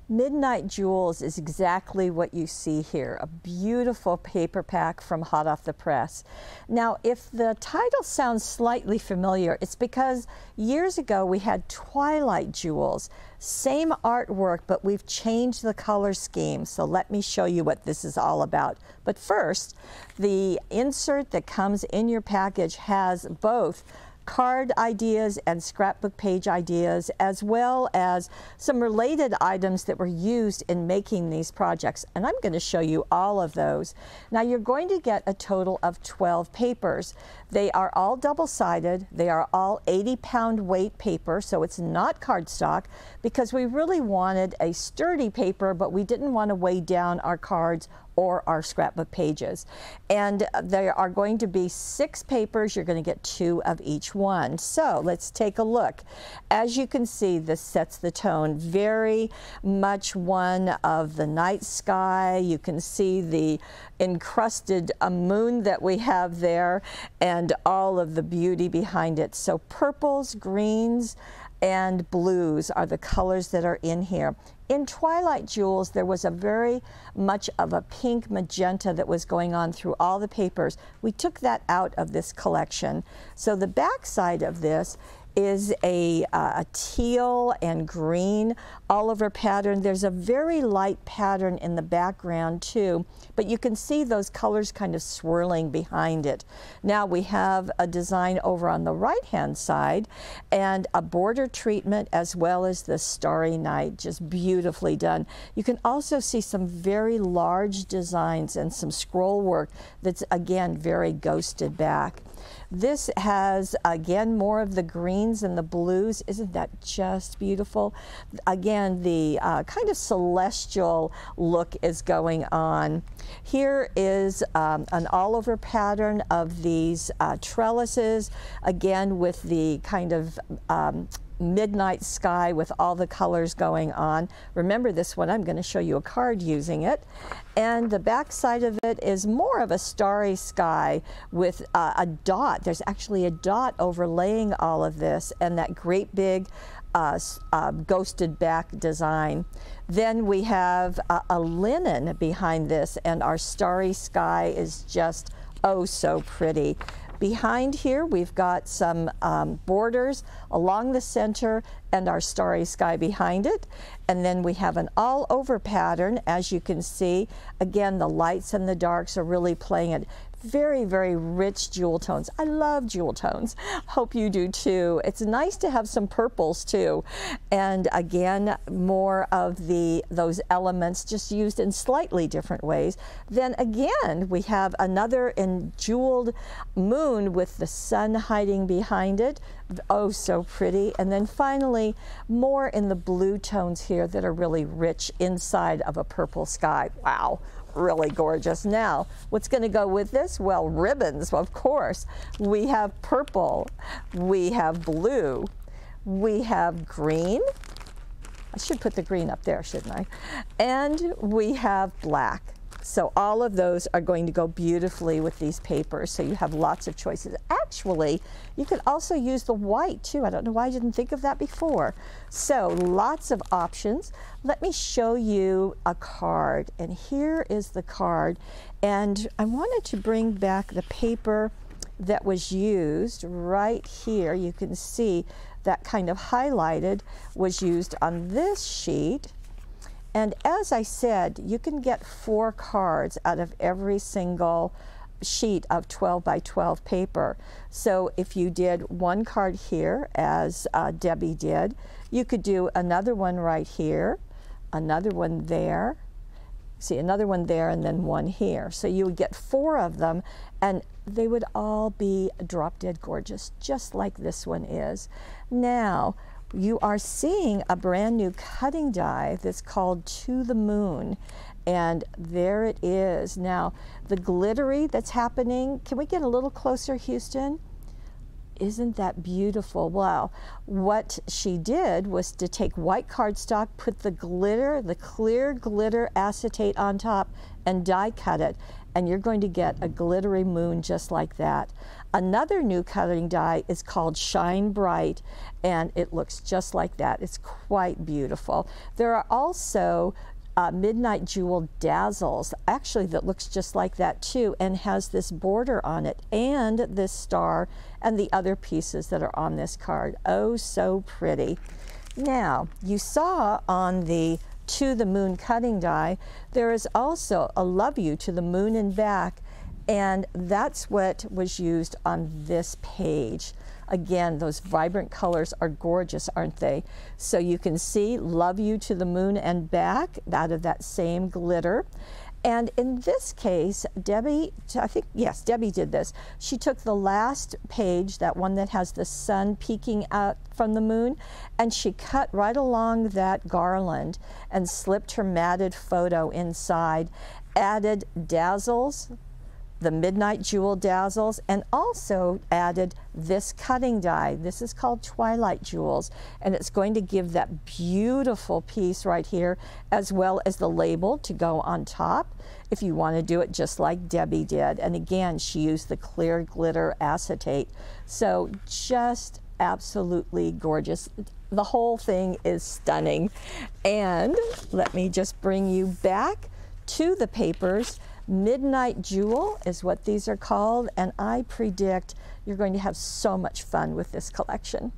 Midnight Jewels is exactly what you see here, a beautiful paper pack from hot off the press. Now, if the title sounds slightly familiar, it's because years ago we had Twilight Jewels. Same artwork, but we've changed the color scheme. So let me show you what this is all about. But first, the insert that comes in your package has both card ideas and scrapbook page ideas, as well as some related items that were used in making these projects. And I'm going to show you all of those. Now you're going to get a total of 12 papers. They are all double-sided. They are all 80-pound weight paper, so it's not cardstock, because we really wanted a sturdy paper, but we didn't want to weigh down our cards or our scrapbook pages. And there are going to be 6 papers. You're going to get 2 of each one. So let's take a look. As you can see, this sets the tone. Very much one of the night sky. You can see the encrusted moon that we have there and all of the beauty behind it. So purples, greens, and blues are the colors that are in here. In Twilight Jewels, there was a very much of a pink magenta that was going on through all the papers. We took that out of this collection. So the back side of this is a teal and green all over pattern. There's a very light pattern in the background too, but you can see those colors kind of swirling behind it. Now we have a design over on the right hand side and a border treatment as well as the Starry Night, just beautifully done. You can also see some very large designs and some scroll work that's again very ghosted back. This has, again, more of the greens and the blues. Isn't that just beautiful? Again, the kind of celestial look is going on. Here is an all-over pattern of these trellises, again, with the kind of midnight sky with all the colors going on. Remember this one, I'm going to show you a card using it. And the back side of it is more of a starry sky with a dot. There's actually a dot overlaying all of this and that great big ghosted back design. Then we have a linen behind this, and our starry sky is just oh so pretty. Behind here, we've got some borders along the center and our starry sky behind it. And then we have an all-over pattern, as you can see. Again, the lights and the darks are really playing it. Very, very rich jewel tones. I love jewel tones. Hope you do too. It's nice to have some purples too. And again, more of those elements just used in slightly different ways. Then again, we have another jeweled moon with the sun hiding behind it. Oh, so pretty. And then finally, more in the blue tones here that are really rich inside of a purple sky. Wow. Really gorgeous. Now, what's going to go with this? Well, ribbons, of course. We have purple, we have blue, we have green. I should put the green up there, shouldn't I? And we have black. So all of those are going to go beautifully with these papers. So you have lots of choices. Actually, you could also use the white too. I don't know why I didn't think of that before. So lots of options. Let me show you a card. And here is the card. And I wanted to bring back the paper that was used right here. You can see that kind of highlighted was used on this sheet. And as I said, you can get 4 cards out of every single sheet of 12 by 12 paper. So if you did one card here, as Debbie did, you could do another one right here, another one there, see another one there, and then one here. So you would get 4 of them, and they would all be drop dead gorgeous, just like this one is. Now, you are seeing a brand new cutting die that's called To the Moon, and there it is. Now, the glittery that's happening, can we get a little closer, Houston? Isn't that beautiful? Well, what she did was to take white cardstock, put the glitter, the clear glitter acetate on top, and die cut it. And you're going to get a glittery moon just like that. Another new coloring die is called Shine Bright, and it looks just like that. It's quite beautiful. There are also Midnight Jewel Dazzles, actually, that looks just like that too, and has this border on it and this star and the other pieces that are on this card. Oh, so pretty. Now, you saw on the To the Moon cutting die, there is also a Love You to the Moon and Back, and that's what was used on this page. Again, those vibrant colors are gorgeous, aren't they? So you can see Love You to the Moon and Back out of that same glitter. And in this case, Debbie, I think, yes, Debbie did this. She took the last page, that one that has the sun peeking out from the moon, and she cut right along that garland and slipped her matted photo inside, added dazzles, the Midnight Jewel Dazzles, and also added this cutting die. This is called Twilight Jewels, and it's going to give that beautiful piece right here, as well as the label to go on top if you want to do it just like Debbie did. And again, she used the clear glitter acetate. So just absolutely gorgeous. The whole thing is stunning. And let me just bring you back to the papers. Midnight Jewel is what these are called, and I predict you're going to have so much fun with this collection.